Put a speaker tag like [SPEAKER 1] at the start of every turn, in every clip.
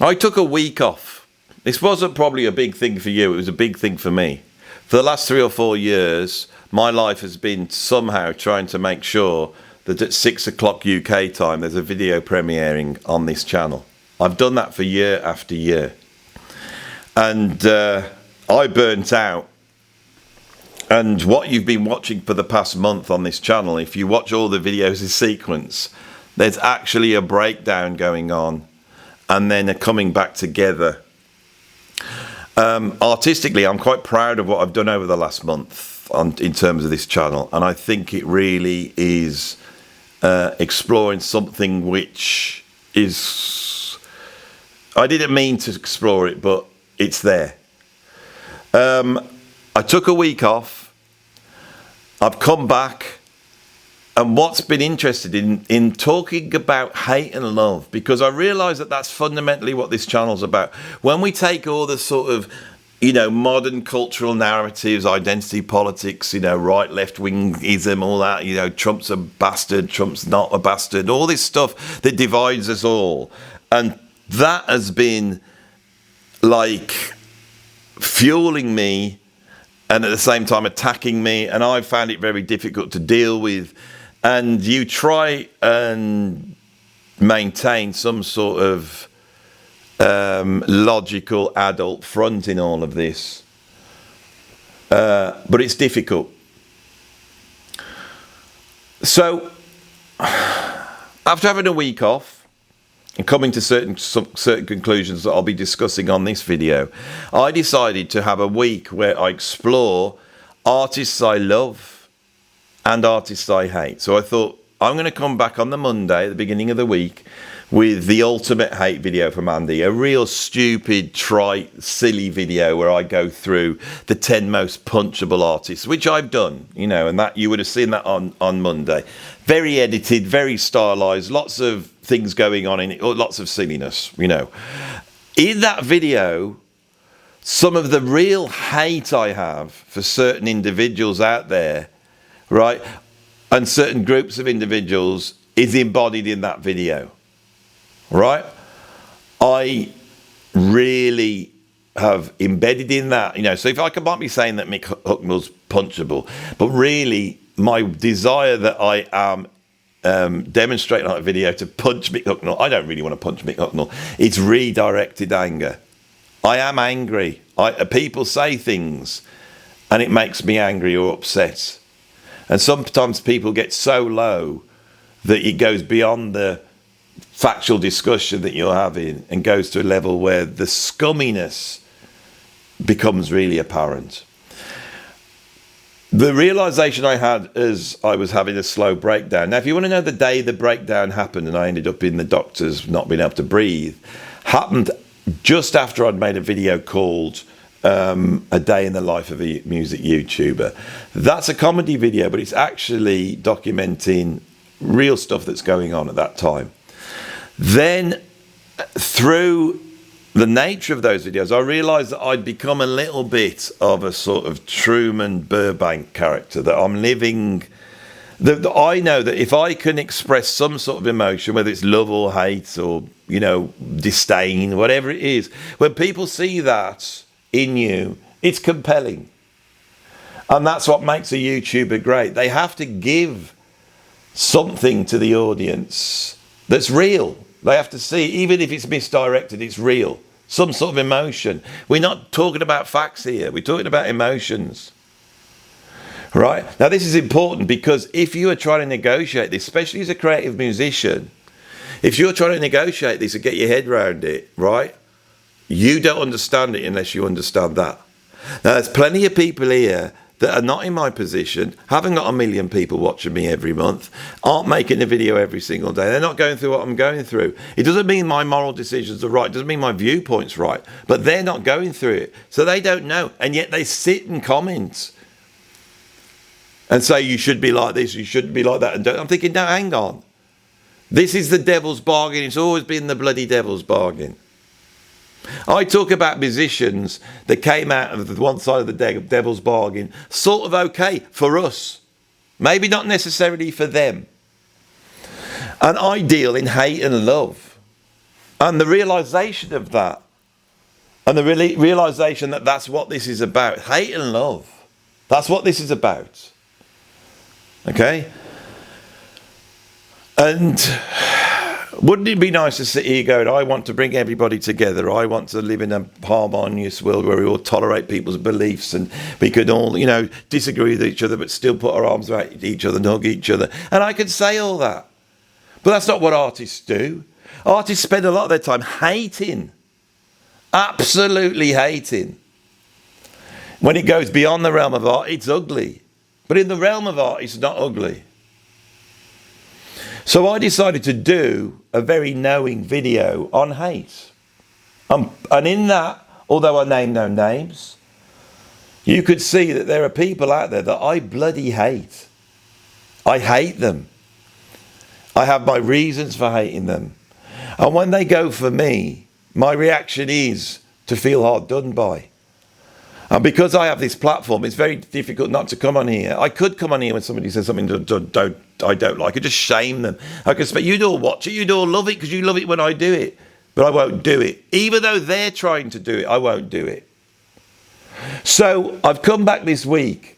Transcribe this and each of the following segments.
[SPEAKER 1] I took a week off. This wasn't probably a big thing for you. It was a big thing for me. For the last 3 or 4 years, my life has been somehow trying to make sure that at 6 o'clock UK time, there's a video premiering on this channel. I've done that for year after year. And I burnt out. And what you've been watching for the past month on this channel, if you watch all the videos in sequence, there's actually a breakdown going on and then a coming back together. Artistically, I'm quite proud of what I've done over the last month in terms of this channel. And I think it really is exploring something which is... I didn't mean to explore it, but it's there. I took a week off. I've come back, and what's been interested in talking about hate and love, because I realise that that's fundamentally what this channel's about. When we take all the sort of, modern cultural narratives, identity politics, right, left wingism, all that, Trump's a bastard, Trump's not a bastard, all this stuff that divides us all, and that has been like fueling me and at the same time attacking me, and I found it very difficult to deal with. And you try and maintain some sort of logical adult front in all of this, but it's difficult. So after having a week off and coming to certain conclusions that I'll be discussing on this video, I decided to have a week where I explore artists I love and artists I hate. So I thought, I'm going to come back on the Monday, at the beginning of the week, with the ultimate hate video from Andy, a real stupid, trite, silly video where I go through the 10 most punchable artists, which I've done, and that you would have seen that on Monday. Very edited, very stylized, lots of things going on in it, lots of silliness, In that video, some of the real hate I have for certain individuals out there, right, and certain groups of individuals is embodied in that video, right? I really have embedded in that, so if I might be saying that Mick Hucknall's punchable, but really my desire that I am demonstrating on that video to punch Mick Hucknall, I don't really want to punch Mick Hucknall, it's redirected anger. I am angry. People say things and it makes me angry or upset. And sometimes people get so low that it goes beyond the factual discussion that you're having and goes to a level where the scumminess becomes really apparent. The realisation I had as I was having a slow breakdown. Now, if you want to know the day the breakdown happened and I ended up in the doctor's not being able to breathe, happened just after I'd made a video called A Day in the Life of a Music YouTuber. That's a comedy video, but it's actually documenting real stuff that's going on at that time. Then, through the nature of those videos, I realised that I'd become a little bit of a sort of Truman Burbank character, that I'm living... That I know that if I can express some sort of emotion, whether it's love or hate or, disdain, whatever it is, when people see that in you, it's compelling. And that's what makes a YouTuber great. They have to give something to the audience that's real. They have to see, even if it's misdirected, it's real. Some sort of emotion. We're not talking about facts here. We're talking about emotions. Right? Now, this is important because if you are trying to negotiate this, especially as a creative musician, if you're trying to negotiate this and get your head around it, right, you don't understand it unless you understand that. Now, there's plenty of people here that are not in my position, haven't got 1 million people watching me every month, aren't making a video every single day. They're not going through what I'm going through. It doesn't mean my moral decisions are right. It doesn't mean my viewpoint's right. But they're not going through it. So they don't know. And yet they sit and comment and say, you should be like this, you shouldn't be like that. And I'm thinking, no, hang on. This is the devil's bargain. It's always been the bloody devil's bargain. I talk about musicians that came out of the one side of the devil's bargain, sort of okay for us. Maybe not necessarily for them. And I deal in hate and love. And the realization of that, and the realization that that's what this is about, hate and love, that's what this is about. Okay? And wouldn't it be nice to sit here going, I want to bring everybody together. I want to live in a harmonious world where we all tolerate people's beliefs and we could all, disagree with each other but still put our arms around each other and hug each other. And I could say all that. But that's not what artists do. Artists spend a lot of their time hating. Absolutely hating. When it goes beyond the realm of art, it's ugly. But in the realm of art, it's not ugly. So I decided to do a very knowing video on hate. And in that, although I name no names, you could see that there are people out there that I bloody hate. I hate them. I have my reasons for hating them. And when they go for me, my reaction is to feel hard done by. And because I have this platform, it's very difficult not to come on here. I could come on here when somebody says something I don't like, and just shame them. I could say, you'd all watch it, you'd all love it because you love it when I do it. But I won't do it. Even though they're trying to do it, I won't do it. So I've come back this week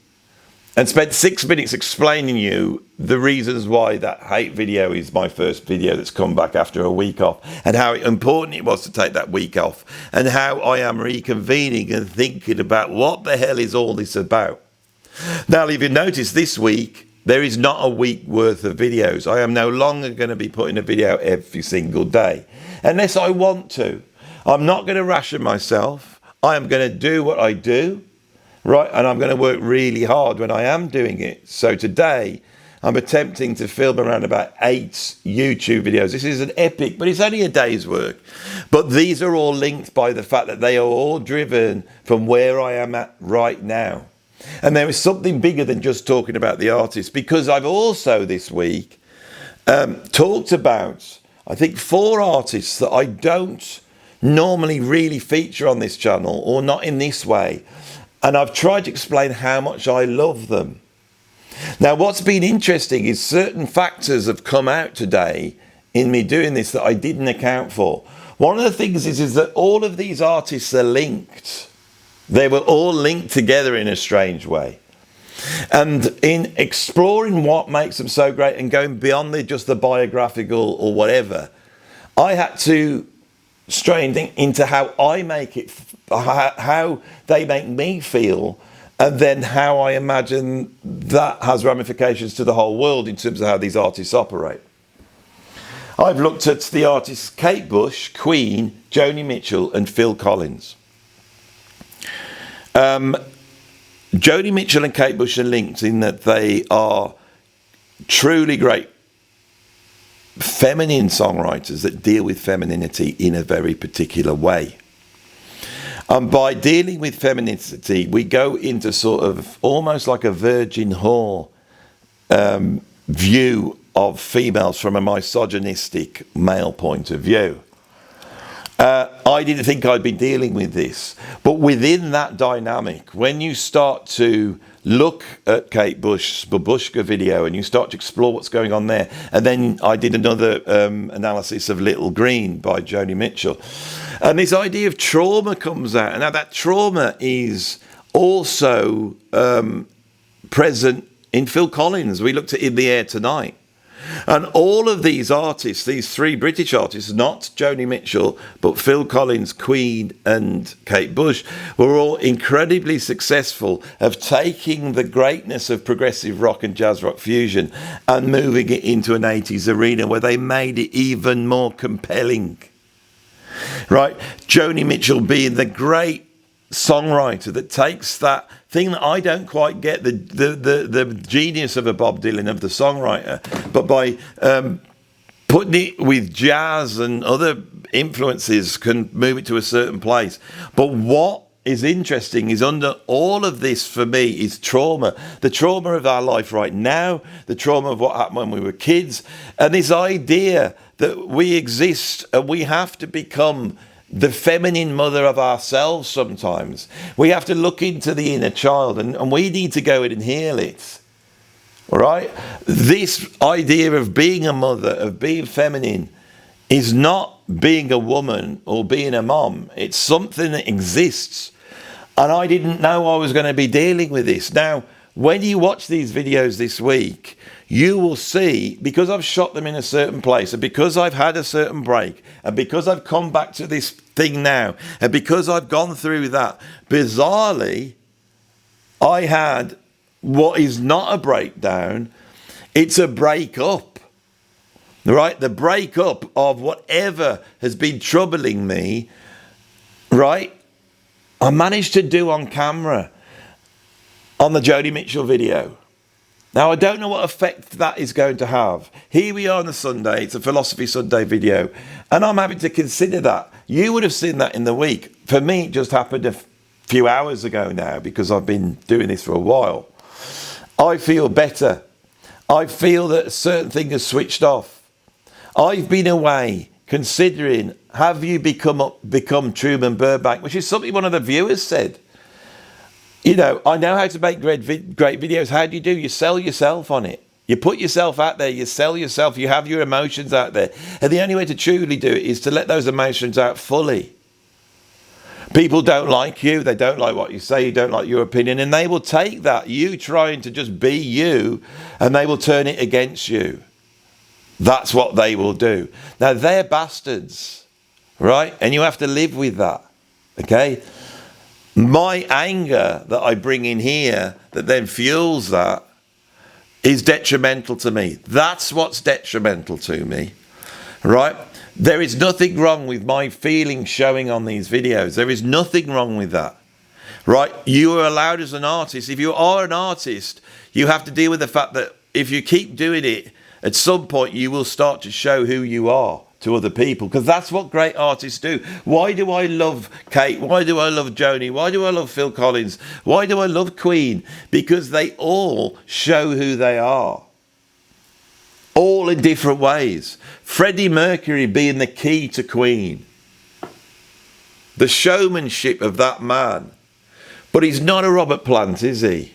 [SPEAKER 1] and spent 6 minutes explaining you the reasons why that hate video is my first video that's come back after a week off, and how important it was to take that week off, and how I am reconvening and thinking about what the hell is all this about. Now, if you notice, this week, there is not a week worth of videos. I am no longer going to be putting a video every single day, unless I want to. I'm not going to ration myself. I am going to do what I do. Right, and I'm going to work really hard when I am doing it. So today, I'm attempting to film around about 8 YouTube videos. This is an epic, but it's only a day's work. But these are all linked by the fact that they are all driven from where I am at right now. And there is something bigger than just talking about the artist, because I've also this week talked about, I think, 4 artists that I don't normally really feature on this channel, or not in this way. And I've tried to explain how much I love them. Now, what's been interesting is certain factors have come out today in me doing this that I didn't account for. One of the things is that all of these artists are linked. They were all linked together in a strange way. And in exploring what makes them so great and going beyond just the biographical or whatever, I had to strain into how I make it, how they make me feel, and then how I imagine that has ramifications to the whole world in terms of how these artists operate. I've looked at the artists Kate Bush, Queen, Joni Mitchell and Phil Collins. Joni Mitchell and Kate Bush are linked in that they are truly great feminine songwriters that deal with femininity in a very particular way. And by dealing with femininity, we go into sort of almost like a Virgin whore view of females from a misogynistic male point of view. I didn't think I'd be dealing with this, but within that dynamic, when you start to look at Kate Bush's Babushka video and you start to explore what's going on there, and then I did another analysis of Little Green by Joni Mitchell, and this idea of trauma comes out. And now that trauma is also present in Phil Collins. We looked at In the Air Tonight. And all of these artists, these 3 British artists, not Joni Mitchell, but Phil Collins, Queen and Kate Bush, were all incredibly successful of taking the greatness of progressive rock and jazz rock fusion and moving it into an 80s arena where they made it even more compelling. Right? Joni Mitchell being the great songwriter that takes that thing that I don't quite get, the genius of a Bob Dylan, of the songwriter, but by putting it with jazz and other influences can move it to a certain place. But what is interesting is under all of this for me is trauma. The trauma of our life right now, the trauma of what happened when we were kids, and this idea that we exist and we have to become the feminine mother of ourselves sometimes. We have to look into the inner child and we need to go in and heal it. All right? This idea of being a mother, of being feminine, is not being a woman or being a mom. It's something that exists. And I didn't know I was going to be dealing with this. Now, when you watch these videos this week, you will see, because I've shot them in a certain place, and because I've had a certain break, and because I've come back to this thing now, and because I've gone through that, bizarrely, I had what is not a breakdown, it's a breakup. Right? The breakup of whatever has been troubling me, right? I managed to do on camera on the Joni Mitchell video. Now, I don't know what effect that is going to have. Here we are on the Sunday. It's a Philosophy Sunday video. And I'm happy to consider that. You would have seen that in the week. For me, it just happened a few hours ago now because I've been doing this for a while. I feel better. I feel that a certain thing has switched off. I've been away considering, have you become Truman Burbank, which is something one of the viewers said. You know, I know how to make great videos. How do? You sell yourself on it. You put yourself out there, you sell yourself, you have your emotions out there. And the only way to truly do it is to let those emotions out fully. People don't like you, they don't like what you say, you don't like your opinion, and they will take that, you trying to just be you, and they will turn it against you. That's what they will do. Now, they're bastards, right? And you have to live with that, okay? My anger that I bring in here that then fuels that is detrimental to me. That's what's detrimental to me, right? There is nothing wrong with my feelings showing on these videos. There is nothing wrong with that, right? You are allowed as an artist. If you are an artist, you have to deal with the fact that if you keep doing it, at some point you will start to show who you are to other people, because that's what great artists do. Why do I love Kate? Why do I love Joni? Why do I love Phil Collins? Why do I love Queen? Because they all show who they are, all in different ways. Freddie Mercury being the key to Queen, the showmanship of that man. But he's not a Robert Plant, is he?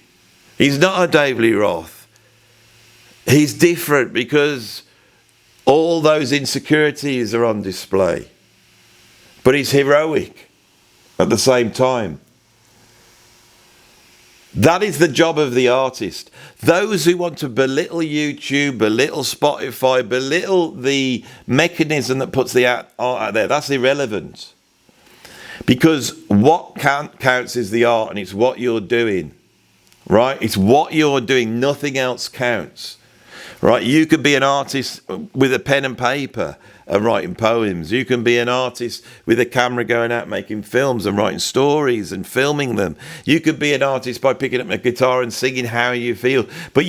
[SPEAKER 1] He's not a Dave Lee Roth. He's different because all those insecurities are on display. But he's heroic at the same time. That is the job of the artist. Those who want to belittle YouTube, belittle Spotify, belittle the mechanism that puts the art out there, that's irrelevant. Because what counts is the art, and it's what you're doing, right? It's what you're doing. Nothing else counts. Right, you could be an artist with a pen and paper and writing poems. You can be an artist with a camera going out making films and writing stories and filming them. You could be an artist by picking up a guitar and singing how you feel. But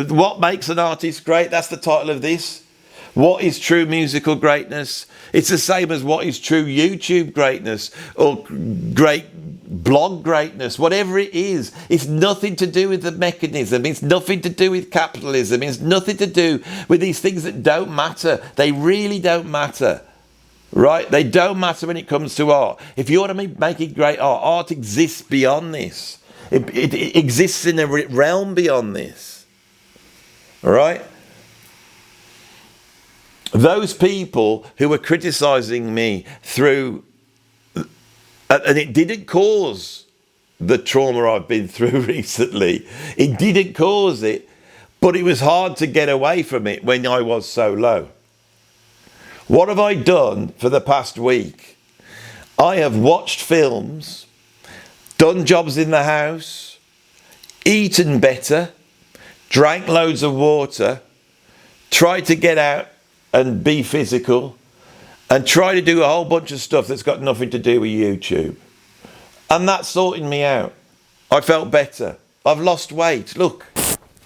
[SPEAKER 1] what makes an artist great? That's the title of this. What is true musical greatness? It's the same as what is true YouTube greatness or great blog greatness, whatever it is. It's nothing to do with the mechanism. It's nothing to do with capitalism. It's nothing to do with these things that don't matter. They really don't matter, right? They don't matter when it comes to art. If you want to be making great art, art exists beyond this. It exists in a realm beyond this, all right? Those people who were criticizing me through, and it didn't cause the trauma I've been through recently. It didn't cause it, but it was hard to get away from it when I was so low. What have I done for the past week? I have watched films, done jobs in the house, eaten better, drank loads of water, tried to get out and be physical, and try to do a whole bunch of stuff that's got nothing to do with YouTube. And that's sorting me out. I felt better. I've lost weight. Look,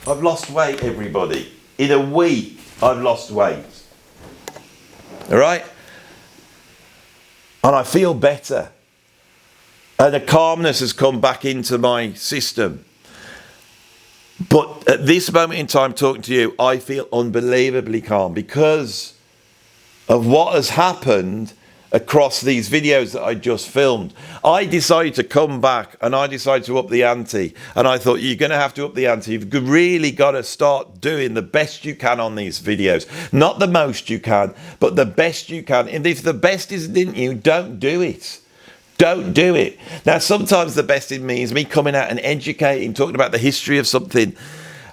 [SPEAKER 1] I've lost weight, everybody. In a week, I've lost weight. All right? And I feel better. And a calmness has come back into my system. But at this moment in time, talking to you, I feel unbelievably calm because of what has happened across these videos that I just filmed. I decided to come back and I decided to up the ante. And I thought, you're going to have to up the ante. You've really got to start doing the best you can on these videos. Not the most you can, but the best you can. And if the best isn't in you, don't do it. Don't do it. Now, sometimes the best in me is me coming out and educating, talking about the history of something.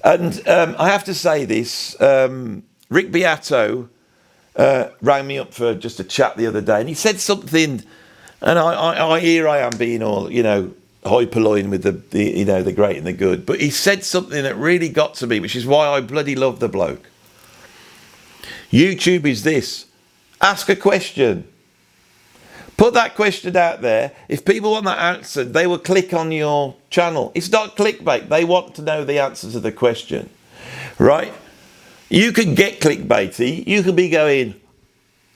[SPEAKER 1] And I have to say this, Rick Beato rang me up for just a chat the other day, and he said something, and I here I am being all, high purloin with the great and the good, but he said something that really got to me, which is why I bloody love the bloke. YouTube is this: ask a question. Put that question out there. If people want that answer, they will click on your channel. It's not clickbait. They want to know the answer to the question, right? You can get clickbaity. You can be going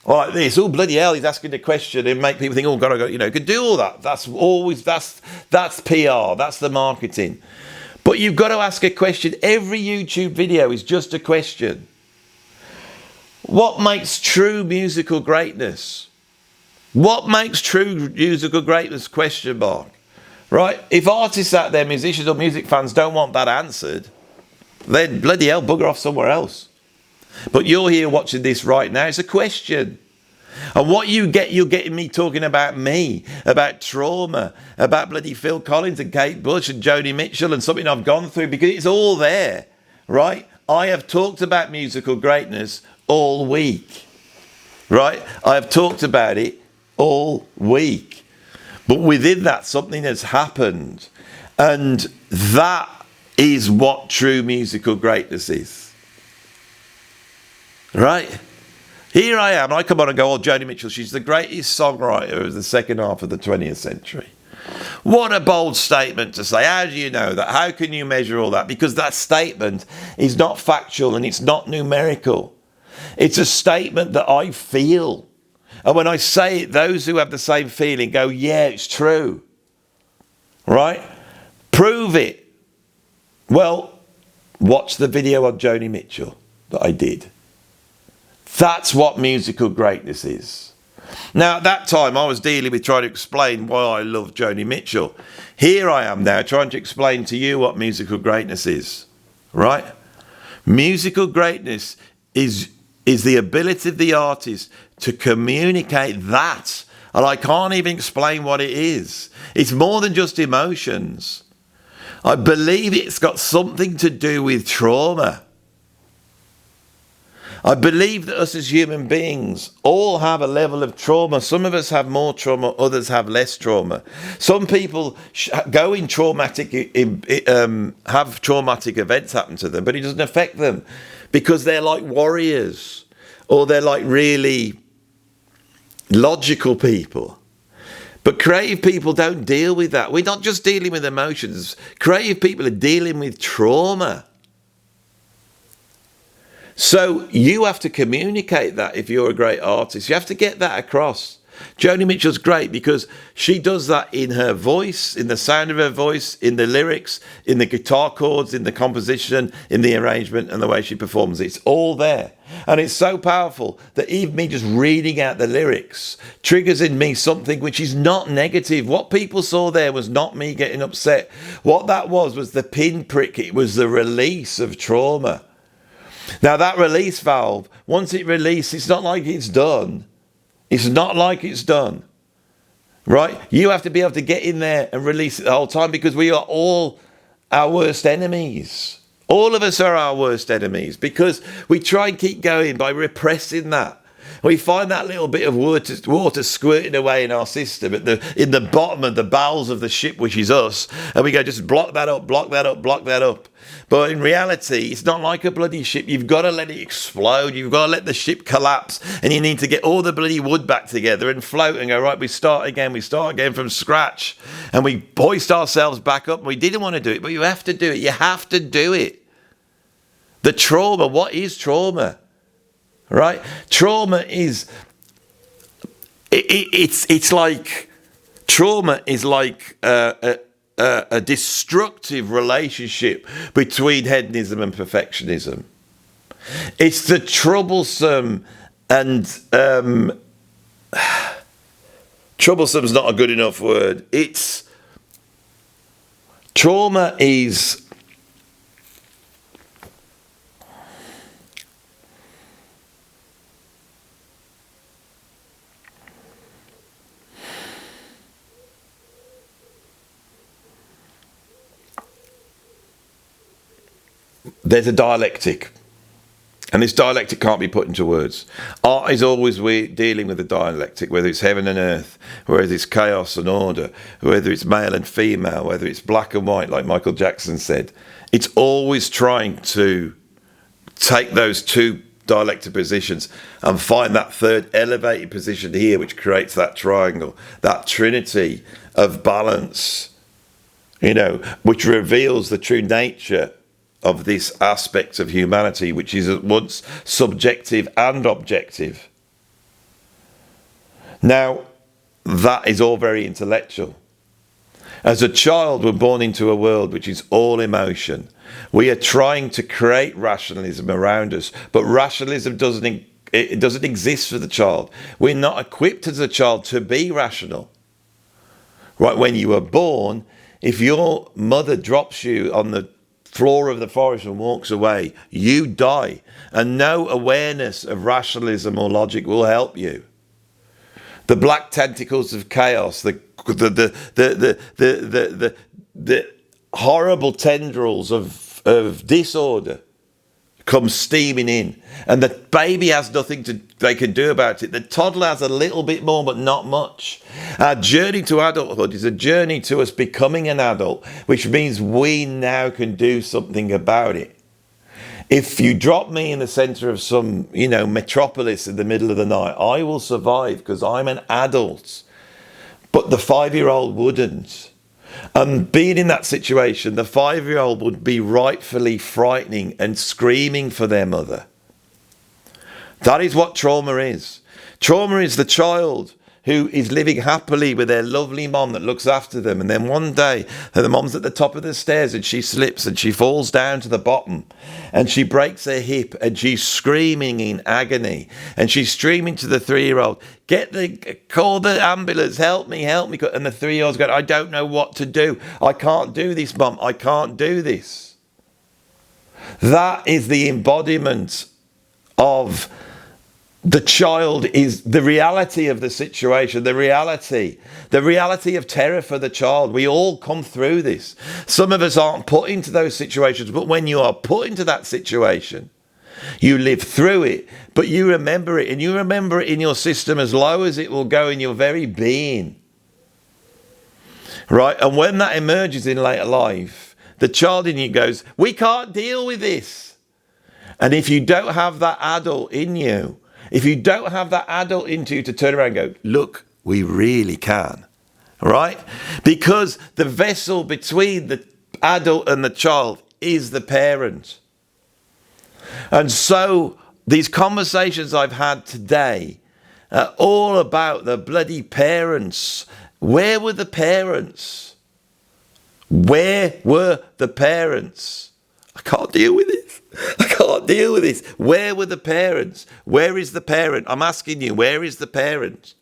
[SPEAKER 1] like this. Oh, bloody hell, he's asking the question and make people think, oh, God, you can do all that. That's PR. That's the marketing. But you've got to ask a question. Every YouTube video is just a question. What makes true musical greatness? What makes true musical greatness? Question mark. Right? If artists out there, musicians or music fans don't want that answered, then bloody hell, bugger off somewhere else. But you're here watching this right now. It's a question. And what you get, you're getting me talking about me, about trauma, about bloody Phil Collins and Kate Bush and Joni Mitchell and something I've gone through, because it's all there, right? I have talked about musical greatness all week, right? I have talked about it all week. But within that, something has happened. And that is what true musical greatness is. Right? Here I am. I come on and go, oh, Joni Mitchell, she's the greatest songwriter of the second half of the 20th century. What a bold statement to say. How do you know that? How can you measure all that? Because that statement is not factual and it's not numerical. It's a statement that I feel. And when I say it, those who have the same feeling go, yeah, it's true. Right? Prove it. Well, watch the video on Joni Mitchell that I did. That's what musical greatness is. Now, at that time, I was dealing with trying to explain why I love Joni Mitchell. Here I am now trying to explain to you what musical greatness is. Right? Musical greatness is the ability of the artist to communicate that. And I can't even explain what it is. It's more than just emotions. I believe it's got something to do with trauma. I believe that us as human beings all have a level of trauma. Some of us have more trauma, others have less trauma. Some people go in have traumatic events happen to them, but it doesn't affect them because they're like warriors or they're like really logical people. But creative people don't deal with that. We're not just dealing with emotions. Creative people are dealing with trauma. So you have to communicate that if you're a great artist. You have to get that across. Joni Mitchell's great because she does that in her voice, in the sound of her voice, in the lyrics, in the guitar chords, in the composition, in the arrangement and the way she performs. It's all there. And it's so powerful that even me just reading out the lyrics triggers in me something which is not negative. What people saw there was not me getting upset. What that was the pinprick. It was the release of trauma. Now that release valve, once it releases, it's not like it's done. It's not like it's done. Right? You have to be able to get in there and release it the whole time because we are all our worst enemies. All of us are our worst enemies because we try and keep going by repressing that. We find that little bit of water squirting away in our system in the bottom of the bowels of the ship, which is us, and we go, just block that up, block that up, block that up. But in reality, it's not like a bloody ship. You've got to let it explode. You've got to let the ship collapse, and you need to get all the bloody wood back together and float and go, right, we start again from scratch, and we hoist ourselves back up. We didn't want to do it, but you have to do it. You have to do it. The trauma, what is trauma? Right? Trauma is, it's like, trauma is like a destructive relationship between hedonism and perfectionism. It's the troublesome and troublesome's not a good enough word. It's trauma is there's a dialectic. And this dialectic can't be put into words. Art is always dealing with the dialectic, whether it's heaven and earth, whether it's chaos and order, whether it's male and female, whether it's black and white, like Michael Jackson said. It's always trying to take those two dialectic positions and find that third elevated position here, which creates that triangle, that trinity of balance, which reveals the true nature of this aspect of humanity, which is at once subjective and objective. Now, that is all very intellectual. As a child, we're born into a world which is all emotion. We are trying to create rationalism around us, but rationalism doesn't exist for the child. We're not equipped as a child to be rational. Right, when you were born, if your mother drops you on the floor of the forest and walks away, you die, and no awareness of rationalism or logic will help you. The black tentacles of chaos, the horrible tendrils of disorder come steaming in, and the baby has nothing they can do about it. The toddler has a little bit more, but not much. Our journey to adulthood is a journey to us becoming an adult, which means we now can do something about it. If you drop me in the center of some, metropolis in the middle of the night, I will survive because I'm an adult, but the 5-year-old wouldn't. And being in that situation, the 5-year-old would be rightfully frightening and screaming for their mother. That is what trauma is. Trauma is the child who is living happily with their lovely mom that looks after them. And then one day, the mom's at the top of the stairs and she slips and she falls down to the bottom and she breaks her hip and she's screaming in agony. And she's screaming to the 3-year-old, call the ambulance, help me. And the 3-year-old's going, I don't know what to do. I can't do this, Mum. I can't do this. That is the embodiment of the child, is the reality of the situation, the reality of terror for the child. We all come through this. Some of us aren't put into those situations, but when you are put into that situation, you live through it, but you remember it, and you remember it in your system as low as it will go in your very being. Right? And when that emerges in later life, the child in you goes, we can't deal with this. And if you don't have that adult in you, if you don't have that adult into you to turn around and go, look, we really can, right? Because the vessel between the adult and the child is the parent. And so these conversations I've had today are all about the bloody parents. Where were the parents? Where were the parents? I can't deal with this. I can't deal with this. Where were the parents? Where is the parent? I'm asking you, where is the parent?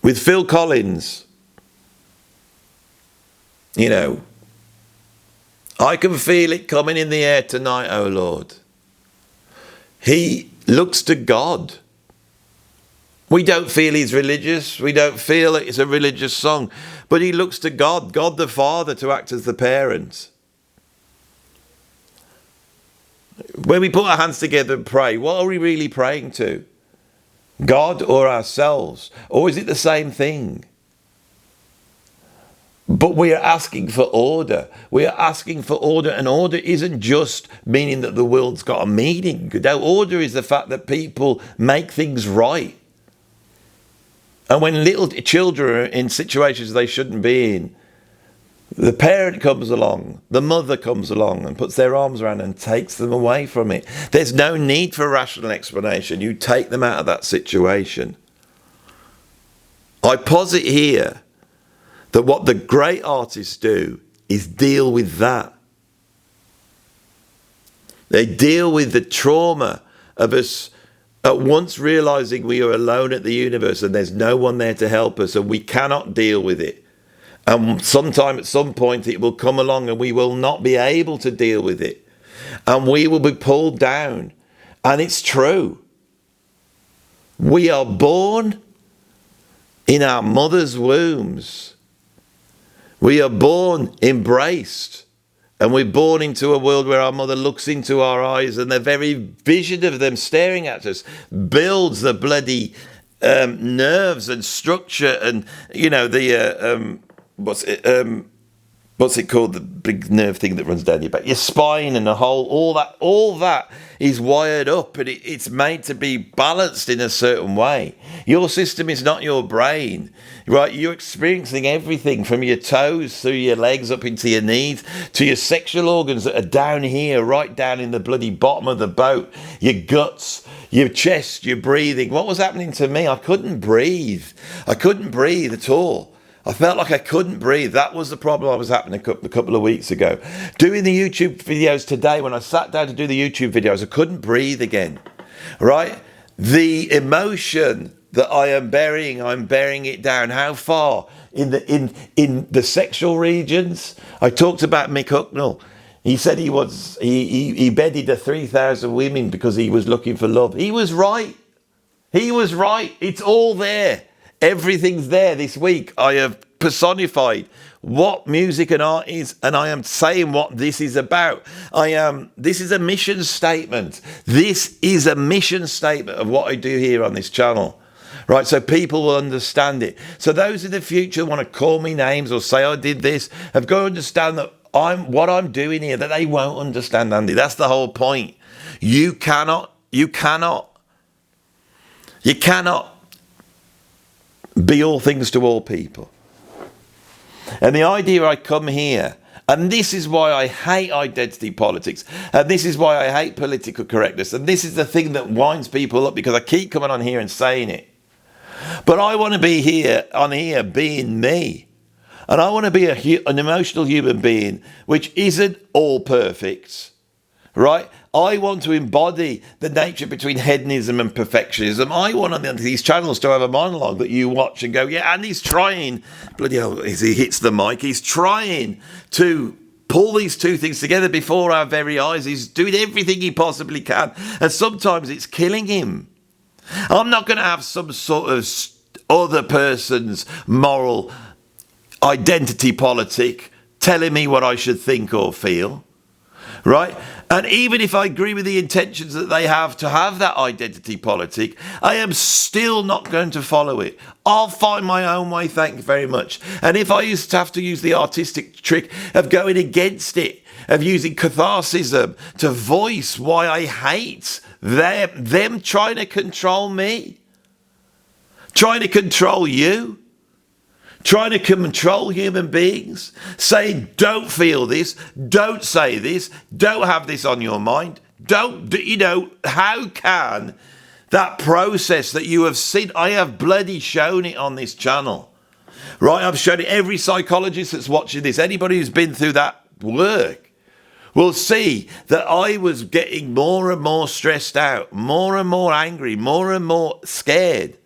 [SPEAKER 1] With Phil Collins, I can feel it coming in the air tonight, oh Lord. He looks to God. We don't feel he's religious. We don't feel it's a religious song. But he looks to God, God the Father, to act as the parent. When we put our hands together and pray, what are we really praying to? God or ourselves? Or is it the same thing? But we are asking for order. We are asking for order. And order isn't just meaning that the world's got a meaning. No, order is the fact that people make things right. And when little children are in situations they shouldn't be in, the parent comes along, the mother comes along and puts their arms around and takes them away from it. There's no need for rational explanation. You take them out of that situation. I posit here that what the great artists do is deal with that. They deal with the trauma of us At once realizing we are alone at the universe and there's no one there to help us and we cannot deal with it. And sometime at some point it will come along and we will not be able to deal with it. And we will be pulled down. And it's true. We are born in our mother's wombs. We are born embraced. And we're born into a world where our mother looks into our eyes and the very vision of them staring at us builds the bloody nerves and structure and, you know, the, what's it called? The big nerve thing that runs down your back. Your spine and the whole, all that is wired up and it's made to be balanced in a certain way. Your system is not your brain, right? You're experiencing everything from your toes through your legs up into your knees to your sexual organs that are down here, right down in the bloody bottom of the boat, your guts, your chest, your breathing. What was happening to me? I couldn't breathe. I couldn't breathe at all. I felt like I couldn't breathe. That was the problem I was happening a couple of weeks ago. Doing the YouTube videos today, when I sat down to do the YouTube videos, I couldn't breathe again, right? The emotion that I am burying, I'm burying it down. How far? In the sexual regions? I talked about Mick Hucknall. He said he bedded 3,000 women because he was looking for love. He was right. He was right. It's all there. Everything's there this week. I have personified what music and art is, and I am saying what this is about. This is a mission statement. This is a mission statement of what I do here on this channel. Right, so people will understand it. So those in the future want to call me names or say I did this, have got to understand that what I'm doing here, that they won't understand, Andy. That's the whole point. You cannot be all things to all people. And the idea I come here, and this is why I hate identity politics, and this is why I hate political correctness, and this is the thing that winds people up, because I keep coming on here and saying it. But I want to be here being me. And I want to be an emotional human being which isn't all perfect, right? I want to embody the nature between hedonism and perfectionism. I want on these channels to have a monologue that you watch and go, yeah, and he's trying, bloody hell, as he hits the mic, he's trying to pull these two things together before our very eyes. He's doing everything he possibly can. And sometimes it's killing him. I'm not going to have some sort of other person's moral identity politic telling me what I should think or feel, right? And even if I agree with the intentions that they have to have that identity politic, I am still not going to follow it. I'll find my own way, thank you very much. And if I used to have to use the artistic trick of going against it, of using catharsism to voice why I hate them trying to control me, trying to control you, trying to control human beings, saying, don't feel this, don't say this, don't have this on your mind, how can that process that you have seen, I have bloody shown it on this channel, right? I've shown it. Every psychologist that's watching this, anybody who's been through that work will see that I was getting more and more stressed out, more and more angry, more and more scared.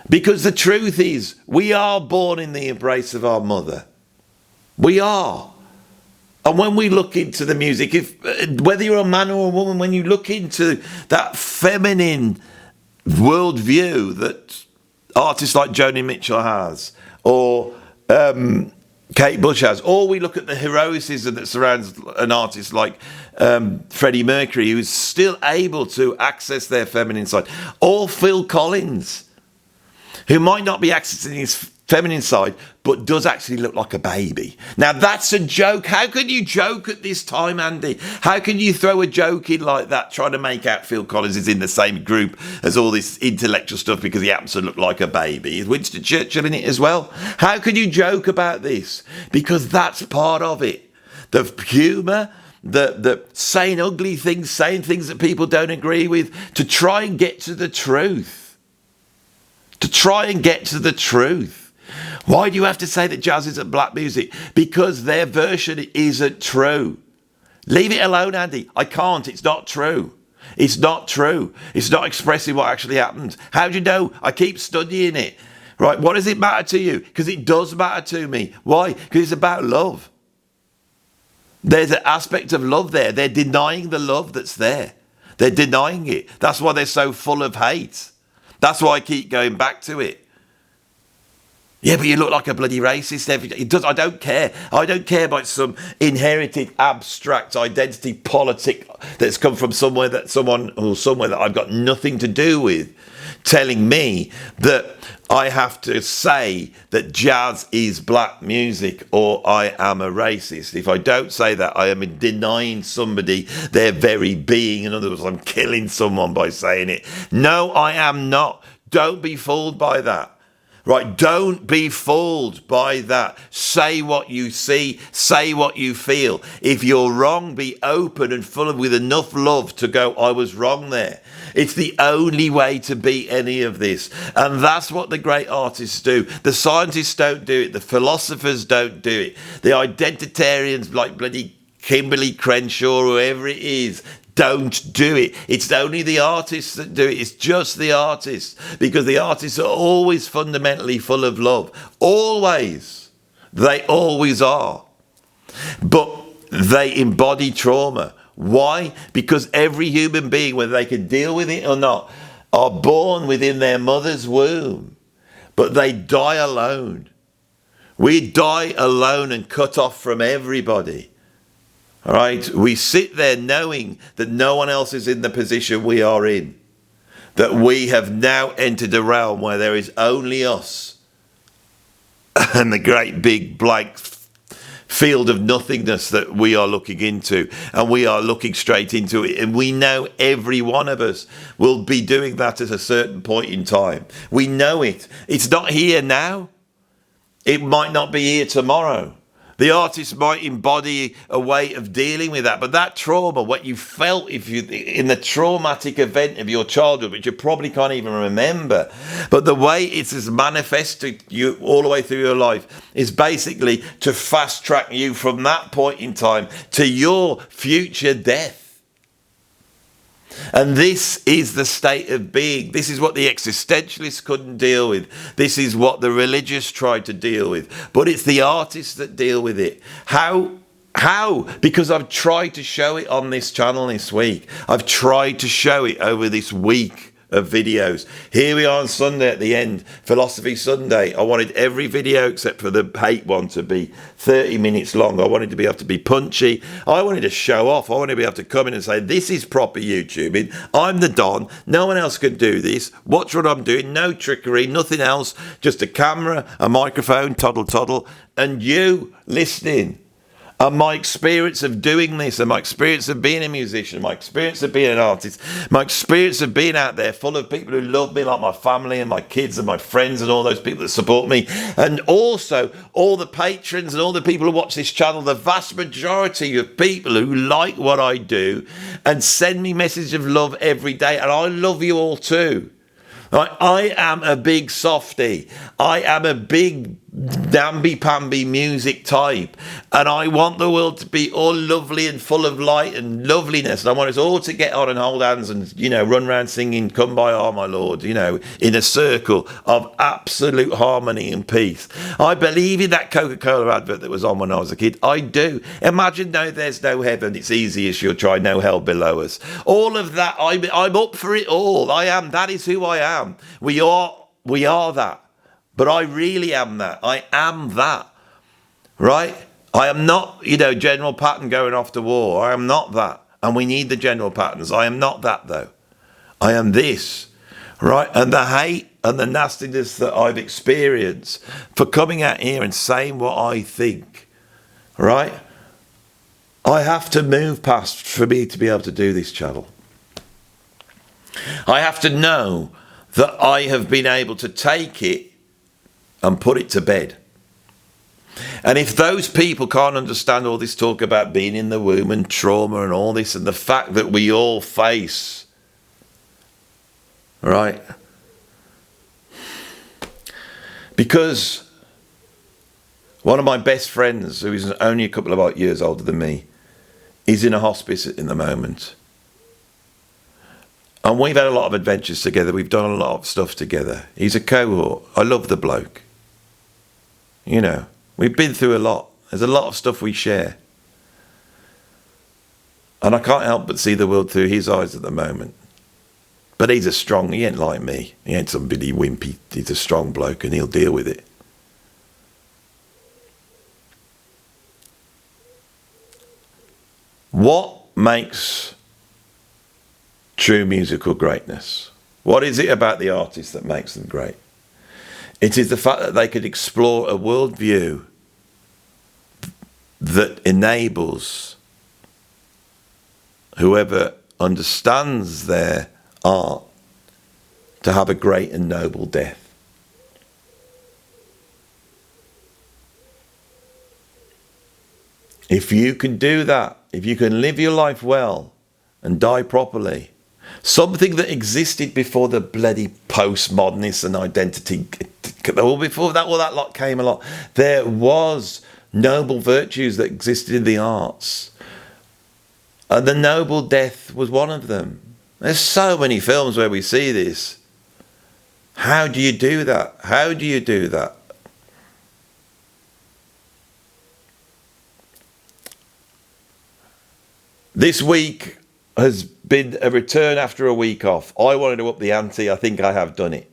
[SPEAKER 1] Because the truth is, we are born in the embrace of our mother. We are. And when we look into the music, whether you're a man or a woman, when you look into that feminine worldview that artists like Joni Mitchell has, or Kate Bush has, or we look at the heroicism that surrounds an artist like Freddie Mercury, who's still able to access their feminine side, or Phil Collins, who might not be accessing his feminine side, but does actually look like a baby. Now, that's a joke. How can you joke at this time, Andy? How can you throw a joke in like that, trying to make out Phil Collins is in the same group as all this intellectual stuff because he happens to look like a baby? Is Winston Churchill in it as well? How can you joke about this? Because that's part of it. The humour, the saying ugly things, saying things that people don't agree with, to try and get to the truth. To try and get to the truth. Why do you have to say that jazz isn't black music? Because their version isn't true. Leave it alone, Andy. I can't. It's not true. It's not true. It's not expressing what actually happened. How do you know? I keep studying it. Right? What does it matter to you? Because it does matter to me. Why? Because it's about love. There's an aspect of love there. They're denying the love that's there. They're denying it. That's why they're so full of hate. That's why I keep going back to it. Yeah, but you look like a bloody racist every day. It does. I don't care. I don't care about some inherited abstract identity politic that's come from somewhere that I've got nothing to do with, telling me that I have to say that jazz is black music or I am a racist. If I don't say that, I am denying somebody their very being. In other words, I'm killing someone by saying it. No, I am not. Don't be fooled by that. Right, don't be fooled by that. Say what you see, say what you feel. If you're wrong, be open and full of with enough love to go, I was wrong there. It's the only way to beat any of this. And that's what the great artists do. The scientists don't do it. The philosophers don't do it. The identitarians like bloody Kimberly Crenshaw, whoever it is, don't do it. It's only the artists that do it. It's just the artists, because the artists are always fundamentally full of love. Always. They always are. But they embody trauma. Why? Because every human being, whether they can deal with it or not, are born within their mother's womb, but they die alone. We die alone and cut off from everybody. All right, we sit there knowing that no one else is in the position we are in, that we have now entered a realm where there is only us and the great big blank field of nothingness that we are looking into, and we are looking straight into it, and we know every one of us will be doing that at a certain point in time. We know it. It's not here now. It might not be here tomorrow. The artist might embody a way of dealing with that, but that trauma, what you felt in the traumatic event of your childhood, which you probably can't even remember, but the way it has manifested you all the way through your life is basically to fast track you from that point in time to your future death. And this is the state of being. This is what the existentialists couldn't deal with. This is what the religious tried to deal with. But it's the artists that deal with it. How? Because I've tried to show it on this channel this week. I've tried to show it over this week of videos. Here we are on Sunday at the end, Philosophy Sunday. I wanted every video except for the hate one to be 30 minutes long. I wanted to be able to be punchy. I wanted to show off. I wanted to be able to come in and say, this is proper YouTubing. I'm the Don. No one else can do this. Watch what I'm doing. No trickery, nothing else. Just a camera, a microphone, toddle, and you listening. And my experience of doing this, and my experience of being a musician, my experience of being an artist, my experience of being out there full of people who love me, like my family and my kids and my friends and all those people that support me, and also all the patrons and all the people who watch this channel, the vast majority of people who like what I do and send me messages of love every day, and I love you all too. I am a big softie. I am a big namby-pamby music type, and I want the world to be all lovely and full of light and loveliness, and I want us all to get on and hold hands and, run around singing Come By Our My Lord, in a circle of absolute harmony and peace. I believe in that Coca-Cola advert that was on when I was a kid. I do. Imagine there's no heaven, it's easy as you'll try, no hell below us. All of that, I'm up for it all. I am. That is who I am. We are that. But I really am that. I am that. Right? I am not, General Patton going off to war. I am not that. And we need the General Pattons. I am not that, though. I am this. Right? And the hate and the nastiness that I've experienced for coming out here and saying what I think. Right? I have to move past for me to be able to do this channel. I have to know that I have been able to take it and put it to bed. And if those people can't understand all this talk about being in the womb and trauma and all this, and the fact that we all face, right? Because one of my best friends, who is only a couple of years older than me, is in a hospice in the moment. And we've had a lot of adventures together. We've done a lot of stuff together. He's a cohort. I love the bloke. You know, we've been through a lot. There's a lot of stuff we share. And I can't help but see the world through his eyes at the moment. But he ain't like me. He ain't somebody wimpy. He's a strong bloke and he'll deal with it. What makes true musical greatness? What is it about the artist that makes them great? It is the fact that they could explore a worldview that enables whoever understands their art to have a great and noble death. If you can do that, if you can live your life well and die properly, something that existed before the bloody postmodernists and identity, before that, all that lot came along, there was noble virtues that existed in the arts. And the noble death was one of them. There's so many films where we see this. How do you do that? How do you do that? This week has been a return after a week off. I wanted to up the ante. I think I have done it.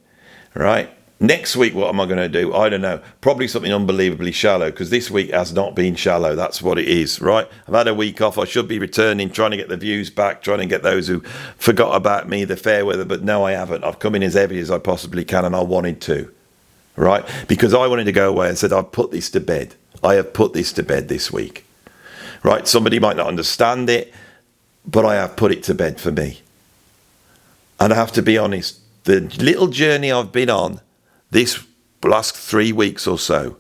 [SPEAKER 1] Right? Next week, what am I going to do? I don't know. Probably something unbelievably shallow, because this week has not been shallow. That's what it is, right? I've had a week off. I should be returning, trying to get the views back, trying to get those who forgot about me, the fair weather. But no, I haven't. I've come in as heavy as I possibly can, and I wanted to, right? Because I wanted to go away and said, I've put this to bed. I have put this to bed this week, right? Somebody might not understand it, but I have put it to bed for me. And I have to be honest, the little journey I've been on this last 3 weeks or so,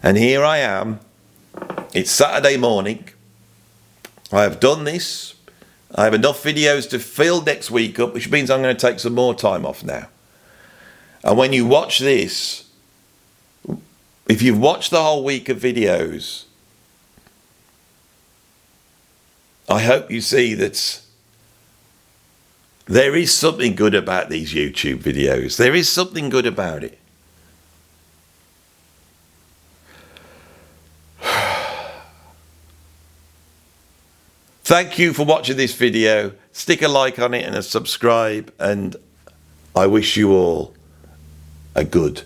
[SPEAKER 1] and here I am, it's Saturday morning, I have done this, I have enough videos to fill next week up, which means I'm going to take some more time off now. And when you watch this, if you've watched the whole week of videos, I hope you see that there is something good about these YouTube videos. There is something good about it. Thank you for watching this video. Stick a like on it and a subscribe, and I wish you all a good